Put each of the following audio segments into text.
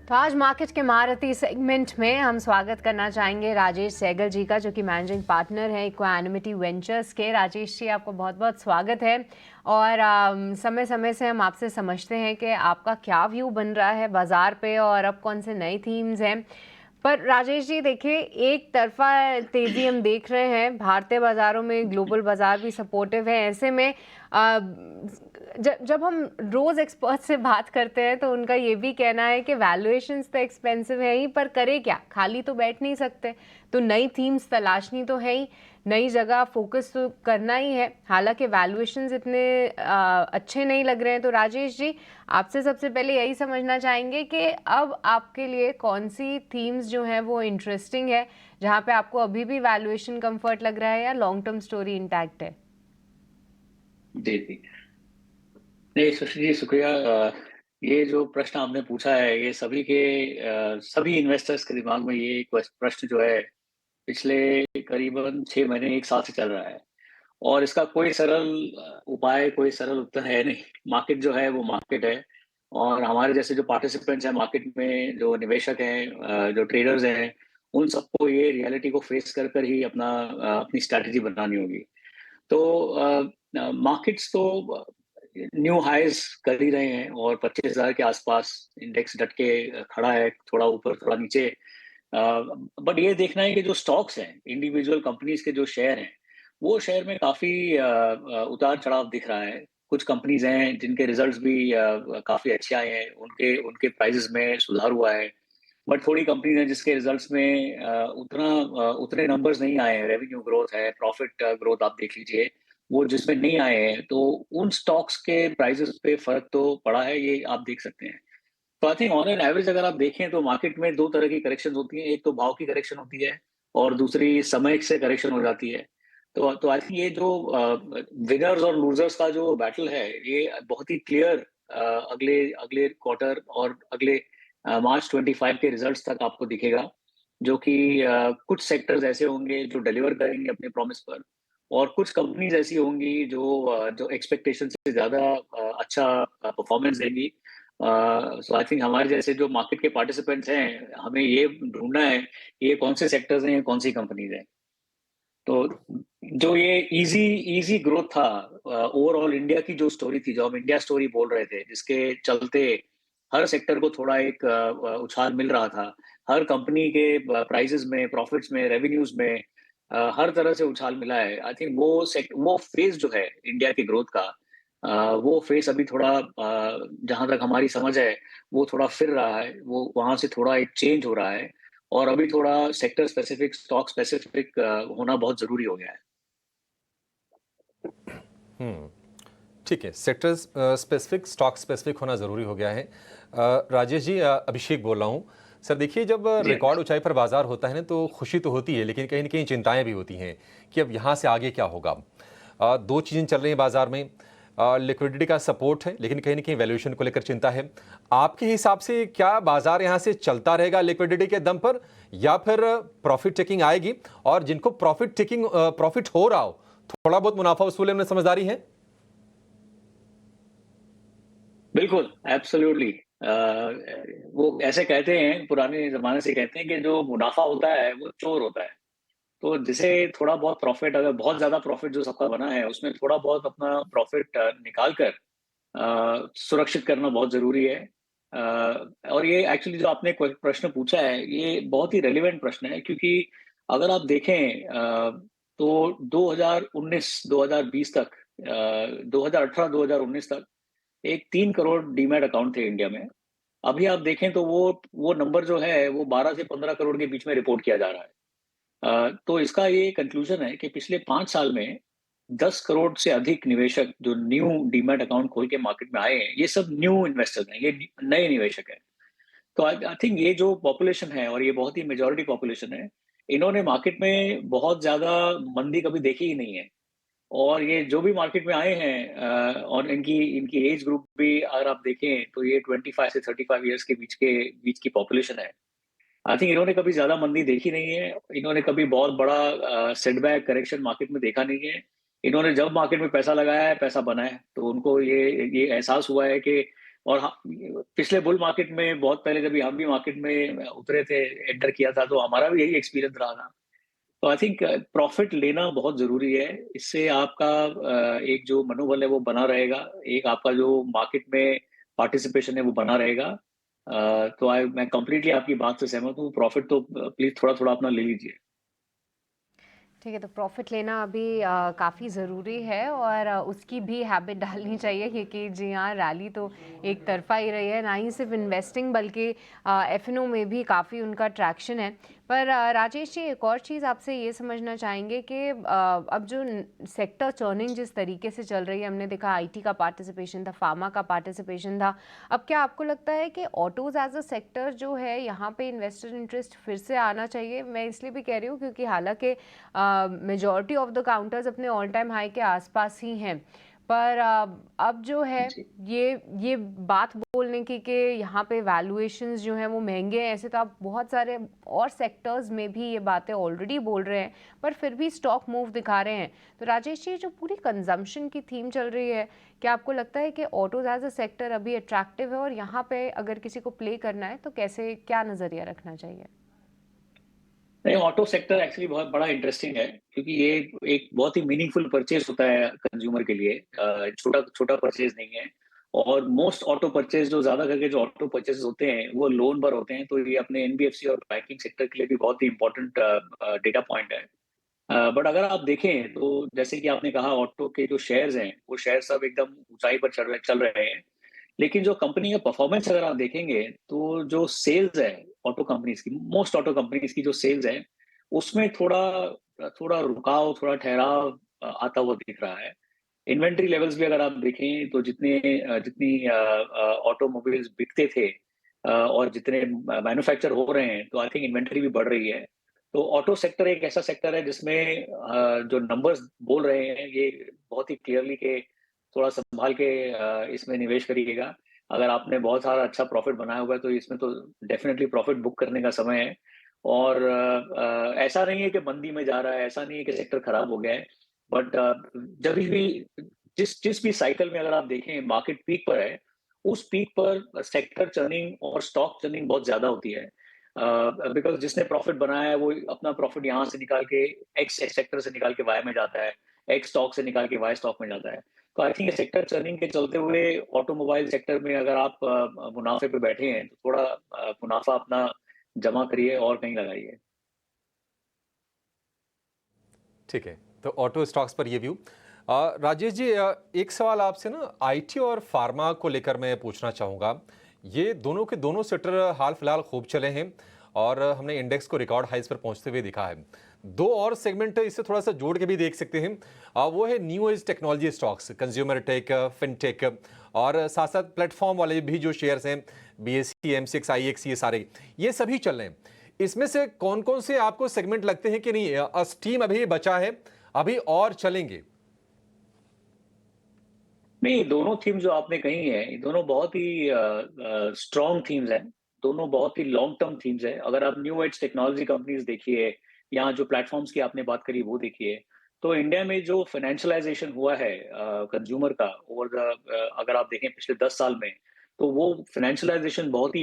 तो आज मार्केट के महारथी सेगमेंट में हम स्वागत करना चाहेंगे राजेश सहगल जी का, जो कि मैनेजिंग पार्टनर है इक्वानिमिटी वेंचर्स के। राजेश जी, आपको बहुत बहुत स्वागत है। और समय समय से हम आपसे समझते हैं कि आपका क्या व्यू बन रहा है बाज़ार पे और अब कौन से नए थीम्स हैं। पर राजेश जी देखिए, एक तरफा तेज़ी हम देख रहे हैं भारतीय बाज़ारों में, ग्लोबल बाज़ार भी सपोर्टिव है। ऐसे में जब हम रोज़ एक्सपर्ट से बात करते हैं तो उनका ये भी कहना है कि वैल्यूएशंस तो एक्सपेंसिव है ही, पर करे क्या, खाली तो बैठ नहीं सकते, तो नई थीम्स तलाशनी तो है ही, नई जगह फोकस तो करना ही है। हालांकि वैल्यूएशंस इतने अच्छे नहीं लग रहे हैं। तो राजेश जी, आपसे सबसे पहले यही समझना चाहेंगे कि अब आपके लिए कौन सी थीम्स जो हैं वो इंटरेस्टिंग है, जहाँ पे आपको अभी भी वैल्यूएशन कंफर्ट लग रहा है या लॉन्ग टर्म स्टोरी इंटैक्ट है? जी जी। नहीं सुश्री जी, शुक्रिया। ये जो प्रश्न आपने पूछा है, ये सभी इन्वेस्टर्स के दिमाग में ये प्रश्न जो है पिछले करीबन 6 महीने 1 साल से चल रहा है। और इसका कोई सरल उपाय, कोई सरल उत्तर है नहीं। मार्केट जो है वो मार्केट है। और हमारे जैसे जो पार्टिसिपेंट्स हैं मार्केट में, जो निवेशक हैं, जो ट्रेडर्स हैं, उन सबको ये रियलिटी को फेस कर कर ही अपनी स्ट्रैटेजी बनानी होगी। तो मार्केट्स तो न्यू हाईज कर ही रहे हैं और 25,000 के आसपास इंडेक्स डट के खड़ा है, थोड़ा ऊपर थोड़ा नीचे। बट ये देखना है कि जो स्टॉक्स हैं, इंडिविजुअल कंपनीज के जो शेयर हैं, वो शेयर में काफी उतार चढ़ाव दिख रहा है। कुछ कंपनीज हैं जिनके रिजल्ट्स भी काफी अच्छे आए हैं, उनके उनके प्राइसेस में सुधार हुआ है। बट थोड़ी कंपनीज हैं जिसके रिजल्ट्स में उतने नंबर्स नहीं आए हैं। रेवेन्यू ग्रोथ है, प्रॉफिट ग्रोथ आप देख लीजिए, वो जिसमें नहीं आए हैं, तो उन स्टॉक्स के प्राइसेस पे फर्क तो पड़ा है, ये आप देख सकते हैं। तो I think on an average अगर आप देखें तो मार्केट में दो तरह की करेक्शन होती है। एक तो भाव की करेक्शन होती है और दूसरी समय से करेक्शन हो जाती है। तो आई थिंक ये जो विनर्स और लूजर्स का जो बैटल है, ये बहुत ही क्लियर अगले अगले क्वार्टर और अगले मार्च 25 के रिजल्ट्स तक आपको दिखेगा। जो कि कुछ सेक्टर्स ऐसे होंगे जो डिलीवर करेंगे अपने प्रॉमिस पर, और कुछ कंपनीज ऐसी होंगी जो एक्सपेक्टेशन से ज्यादा अच्छा परफॉर्मेंस देंगी। सो आई थिंक हमारे जैसे जो मार्केट के पार्टिसिपेंट्स हैं, हमें ये ढूंढना है कि ये कौन से सेक्टर्स हैं, कौन सी कंपनीज हैं। तो जो ये इजी इजी ग्रोथ था, ओवरऑल इंडिया की जो स्टोरी थी, जो हम इंडिया स्टोरी बोल रहे थे, जिसके चलते हर सेक्टर को थोड़ा एक उछाल मिल रहा था। हर कंपनी के प्राइसेस में, प्रॉफिट्स में, रेवेन्यूज में हर तरह से उछाल मिला है। आई थिंक वो फेज जो है इंडिया की ग्रोथ का, वो फेज अभी थोड़ा जहां तक हमारी समझ है, वो थोड़ा फिर रहा है। वो वहां से थोड़ा एक चेंज हो रहा है और अभी थोड़ा सेक्टर स्पेसिफिक, स्टॉक स्पेसिफिक होना बहुत जरूरी हो गया है। ठीक है, सेक्टर स्पेसिफिक, स्टॉक स्पेसिफिक होना ज़रूरी हो गया है। राजेश जी, अभिषेक बोल रहा हूँ। सर देखिए, जब जी रिकॉर्ड ऊंचाई पर बाजार होता है ना, तो खुशी तो होती है, लेकिन कहीं ना कहीं चिंताएं भी होती हैं कि अब यहाँ से आगे क्या होगा। दो चीज़ें चल रही हैं बाजार में। लिक्विडिटी का सपोर्ट है, लेकिन कहीं ना कहीं वैल्यूएशन को लेकर चिंता है। आपके हिसाब से क्या बाजार यहाँ से चलता रहेगा लिक्विडिटी के दम पर, या फिर प्रॉफिट टेकिंग आएगी? और जिनको प्रॉफिट हो रहा हो, थोड़ा बहुत मुनाफा वसूलने में समझदारी है? बिल्कुल, एब्सोल्युटली। वो ऐसे कहते हैं, पुराने जमाने से कहते हैं कि जो मुनाफा होता है वो चोर होता है। तो जिसे थोड़ा बहुत प्रॉफिट, अगर बहुत ज्यादा प्रॉफिट जो सबका बना है उसमें थोड़ा बहुत अपना प्रॉफिट निकाल कर सुरक्षित करना बहुत जरूरी है। और ये एक्चुअली जो आपने प्रश्न पूछा है, ये बहुत ही रेलिवेंट प्रश्न है, क्योंकि अगर आप देखें तो 2019 2020 तक, 2018 2019 तक एक 3 करोड़ डीमैट अकाउंट थे इंडिया में। अभी आप देखें तो वो नंबर जो है वो 12 से 15 करोड़ के बीच में रिपोर्ट किया जा रहा है। तो इसका ये कंक्लूजन है कि पिछले 5 साल में 10 करोड़ से अधिक निवेशक जो न्यू डीमैट अकाउंट खोल के मार्केट में आए हैं, ये सब न्यू इन्वेस्टर्स हैं, ये नए निवेशक हैं। तो आई थिंक ये जो पॉपुलेशन है, और ये बहुत ही मेजोरिटी पॉपुलेशन है, इन्होंने मार्केट में बहुत ज्यादा मंदी कभी देखी ही नहीं है। और ये जो भी मार्केट में आए हैं, और इनकी इनकी एज ग्रुप भी अगर आप देखें तो ये 25 से 35 ईयर्स के बीच की पॉपुलेशन है। आई थिंक इन्होंने कभी ज्यादा मंदी देखी नहीं है। इन्होंने कभी बहुत बड़ा सेटबैक करेक्शन मार्केट में देखा नहीं है। इन्होंने जब मार्केट में पैसा लगाया है, पैसा बना है, तो उनको ये एहसास हुआ है कि और हाँ, पिछले बुल मार्केट में बहुत पहले जब हम भी मार्केट में उतरे थे, एंटर किया था, तो हमारा भी यही एक्सपीरियंस रहा था। तो आई थिंक प्रॉफिट लेना बहुत ज़रूरी है। इससे आपका एक जो मनोबल है वो बना रहेगा, एक आपका जो मार्केट में पार्टिसिपेशन है वो बना रहेगा। तो मैं कंप्लीटली आपकी बात से सहमत हूँ, प्रॉफिट तो प्लीज़ थोड़ा-थोड़ा अपना ले लीजिए। ठीक है, तो प्रॉफ़िट लेना अभी काफ़ी ज़रूरी है और उसकी भी हैबिट डालनी चाहिए क्योंकि जी हाँ, रैली तो एक तरफ़ा ही रही है, ना ही सिर्फ इन्वेस्टिंग बल्कि एफ&ओ में भी काफ़ी उनका ट्रैक्शन है। पर राजेश जी, एक और चीज़ आपसे ये समझना चाहेंगे कि अब जो सेक्टर टर्निंग जिस तरीके से चल रही है, हमने देखा आईटी का पार्टिसिपेशन था, फार्मा का पार्टिसिपेशन था। अब क्या आपको लगता है कि ऑटोज़ एज अ सेक्टर जो है, यहाँ पे इन्वेस्टर इंटरेस्ट फिर से आना चाहिए? मैं इसलिए भी कह रही हूँ क्योंकि हालांकि मेजॉरिटी ऑफ द काउंटर्स अपने ऑल टाइम हाई के आसपास ही हैं, पर अब जो है जी। ये बात बोलने की कि यहाँ पे वैल्यूएशंस जो हैं वो महंगे हैं, ऐसे तो आप बहुत सारे और सेक्टर्स में भी ये बातें ऑलरेडी बोल रहे हैं, पर फिर भी स्टॉक मूव दिखा रहे हैं। तो राजेश जी, जो पूरी कंजम्पशन की थीम चल रही है, क्या आपको लगता है कि ऑटोज एज अ सेक्टर अभी अट्रैक्टिव है और यहाँ पे अगर किसी को प्ले करना है तो कैसे, क्या नज़रिया रखना चाहिए? नहीं, ऑटो सेक्टर एक्चुअली बहुत बड़ा इंटरेस्टिंग है, क्योंकि ये एक बहुत ही मीनिंगफुल परचेज होता है कंज्यूमर के लिए। छोटा छोटा परचेज नहीं है। और मोस्ट ऑटो परचेज जो ज्यादा करके जो ऑटो परचेज होते हैं वो लोन पर होते हैं, तो ये अपने एनबीएफसी और बैंकिंग सेक्टर के लिए भी बहुत ही इंपॉर्टेंट डेटा पॉइंट है। बट अगर आप देखें तो जैसे कि आपने कहा, ऑटो के जो शेयर्स हैं वो शेयर सब एकदम ऊंचाई पर चल रहे हैं। लेकिन जो कंपनी का परफॉर्मेंस अगर आप देखेंगे, तो जो सेल्स है ऑटो कंपनीज की, मोस्ट ऑटो कंपनीज की जो सेल्स है, उसमें थोड़ा थोड़ा रुकाव, थोड़ा ठहराव आता हुआ दिख रहा है। इन्वेंट्री लेवल्स भी अगर आप देखें तो जितनी ऑटोमोबाइल्स बिकते थे और जितने मैन्युफैक्चर हो रहे हैं, तो आई थिंक इन्वेंट्री भी बढ़ रही है। तो ऑटो सेक्टर एक ऐसा सेक्टर है जिसमें जो नंबर्स बोल रहे हैं ये बहुत ही क्लियरली के थोड़ा संभाल के इसमें निवेश करिएगा। अगर आपने बहुत सारा अच्छा प्रॉफिट बनाया हुआ है, तो इसमें तो डेफिनेटली प्रॉफिट बुक करने का समय है। और ऐसा नहीं है कि मंदी में जा रहा है, ऐसा नहीं है कि सेक्टर खराब हो गया है। बट जब भी जिस जिस भी साइकिल में अगर आप देखें, मार्केट पीक पर है, उस पीक पर सेक्टर चर्निंग और स्टॉक चर्निंग बहुत ज्यादा होती है। बिकॉज जिसने प्रॉफिट बनाया है वो अपना प्रॉफिट यहाँ से निकाल के एक्स सेक्टर से निकाल के वाई में जाता है, एक्स स्टॉक से निकाल के वाई स्टॉक में जाता है। तो आई थिंक सेक्टर चर्निंग के चलते हुए ऑटोमोबाइल सेक्टर में अगर आप मुनाफे पे बैठे हैं, तो थोड़ा मुनाफा अपना जमा करिए और कहीं लगाइए। ठीक है, तो ऑटो स्टॉक्स पर ये व्यू। राजेश जी, एक सवाल आपसे ना आईटी और फार्मा को लेकर मैं पूछना चाहूँगा। ये दोनों के दोनों सेक्टर हाल फिलहाल खूब चले हैं और हमने इंडेक्स को रिकॉर्ड हाइस पर पहुंचते हुए दिखा है। दो और सेगमेंट इससे थोड़ा सा जोड़ के भी देख सकते हैं। वो है new age technology stocks, consumer tech, fintech और साथ साथ प्लेटफॉर्म वाले भी जो शेयर्स हैं, बीएसई, एमसीएक्स, आईएक्स, ये सारे ये सभी चल रहे हैं। इसमें से कौन कौन से आपको सेगमेंट लगते हैं कि नहीं स्टीम अभी बचा है, अभी और चलेंगे? नहीं, दोनों थीम जो आपने कही है, ये दोनों बहुत ही स्ट्रॉन्ग थीम्स हैं। दोनों बहुत ही लॉन्ग टर्म थीम्स हैं। अगर आप न्यू एज टेक्नोलॉजी कंपनीज देखिए, या जो प्लेटफॉर्म्स की आपने बात करी वो देखिए, तो इंडिया में जो फाइनेंशियलाइजेशन हुआ है कंज्यूमर का ओवर द, अगर आप देखें पिछले 10 साल में, तो वो फाइनेंशियलाइजेशन बहुत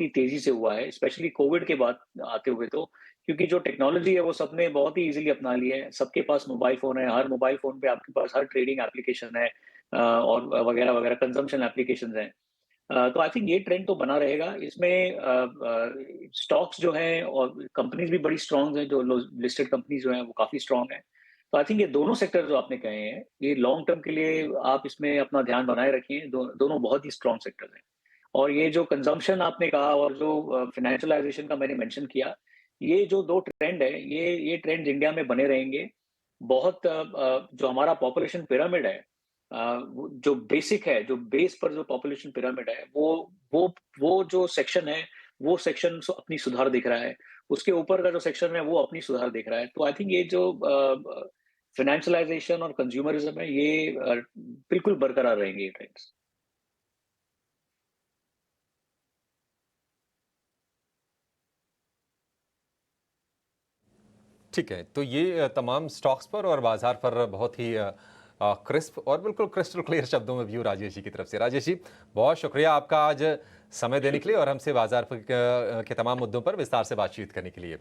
ही तेजी से हुआ है, स्पेशली कोविड के बाद आते हुए। तो क्योंकि जो टेक्नोलॉजी है वो सबने बहुत ही इजीली अपना ली है। सबके पास मोबाइल फोन है, हर मोबाइल फोन पे आपके पास हर ट्रेडिंग एप्लीकेशन है, और वगैरह वगैरह कंजम्पशन एप्लीकेशंस हैं। तो आई थिंक ये ट्रेंड तो बना रहेगा। इसमें स्टॉक्स जो हैं और कंपनीज भी बड़ी स्ट्रांग हैं, जो लिस्टेड कंपनीज जो हैं वो काफी स्ट्रांग हैं। तो आई थिंक ये दोनों सेक्टर जो आपने कहे हैं, ये लॉन्ग टर्म के लिए आप इसमें अपना ध्यान बनाए रखिए। दोनों बहुत ही स्ट्रांग सेक्टर हैं। और ये जो कंजम्पशन आपने कहा और जो फाइनेंशियलाइजेशन का मैंने मेंशन किया, ये जो दो ट्रेंड है, ये ट्रेंड इंडिया में बने रहेंगे। बहुत जो हमारा पॉपुलेशन पिरामिड है, जो बेसिक है, जो बेस पर जो पॉपुलेशन पिरामिड है, वो वो जो सेक्शन है, वो सेक्शन अपनी सुधार दिख रहा है। उसके ऊपर का जो सेक्शन है वो अपनी सुधार दिख रहा है। तो आई थिंक ये जो फाइनेंशियलाइजेशन और कंज्यूमरिज्म है, ये बिल्कुल बरकरार रहेंगे ये ट्रेंड्स। ठीक है, तो ये तमाम स्टॉक्स पर और बाजार पर बहुत ही क्रिस्प और बिल्कुल क्रिस्टल क्लियर शब्दों में व्यू राजेश जी की तरफ से। राजेश जी, बहुत शुक्रिया आपका आज समय देने के लिए और हमसे बाजार के तमाम मुद्दों पर विस्तार से बातचीत करने के लिए।